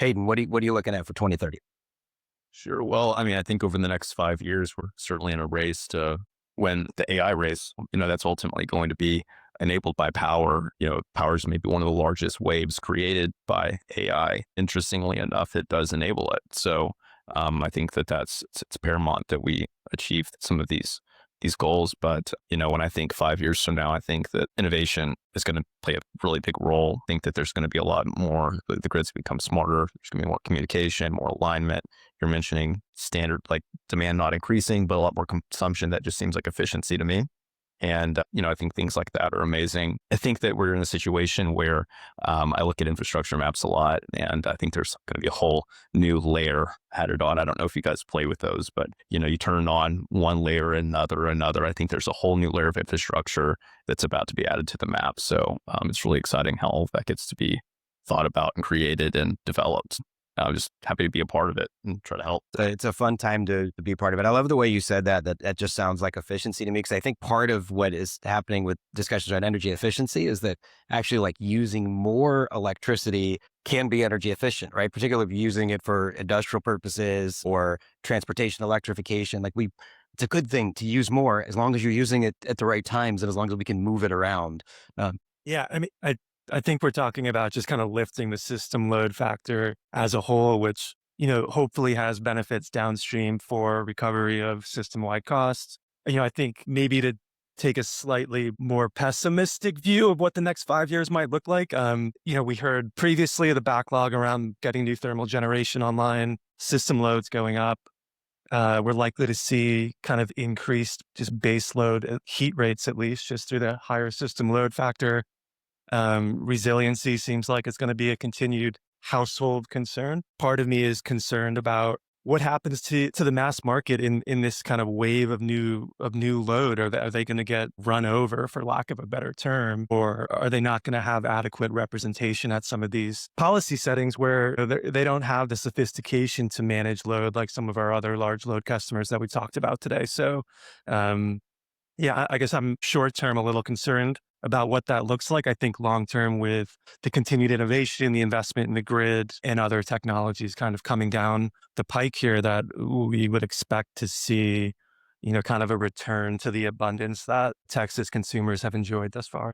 Hayden, what are you looking at for 2030? Sure. Well, I mean, I think over the next 5 years, we're certainly in a race to when the AI race, that's ultimately going to be enabled by power. Power is maybe one of the largest waves created by AI. Interestingly enough, it does enable it. So I think that it's paramount that we achieve some of these goals. But when I think 5 years from now, I think that innovation is going to play a really big role. I think that there's going to be a lot more. The grids become smarter. There's going to be more communication, more alignment. You're mentioning standard like demand not increasing, but a lot more consumption. That just seems like efficiency to me. And, I think things like that are amazing. I think that we're in a situation where I look at infrastructure maps a lot, and I think there's going to be a whole new layer added on. I don't know if you guys play with those, but, you turn on one layer, another. I think there's a whole new layer of infrastructure that's about to be added to the map. So it's really exciting how all of that gets to be thought about and created and developed. I'm just happy to be a part of it and try to help. It's a fun time to be part of it. I love the way you said that just sounds like efficiency to me, because I think part of what is happening with discussions around energy efficiency is that actually like using more electricity can be energy efficient, right? Particularly if you're using it for industrial purposes or transportation electrification. It's a good thing to use more as long as you're using it at the right times and as long as we can move it around. Um, Yeah, I mean, I think we're talking about just kind of lifting the system load factor as a whole, which, hopefully has benefits downstream for recovery of system-wide costs. I think maybe to take a slightly more pessimistic view of what the next 5 years might look like. We heard previously the backlog around getting new thermal generation online, system loads going up. We're likely to see kind of increased just base load heat rates, at least just through the higher system load factor. Resiliency seems like it's going to be a continued household concern. Part of me is concerned about what happens to the mass market in this kind of wave of new load. Are they going to get run over, for lack of a better term, or are they not going to have adequate representation at some of these policy settings where they don't have the sophistication to manage load like some of our other large load customers that we talked about today? So, yeah, I guess I'm short term a little concerned about what that looks like. I think long term, with the continued innovation, the investment in the grid and other technologies kind of coming down the pike here, that we would expect to see, kind of a return to the abundance that Texas consumers have enjoyed thus far.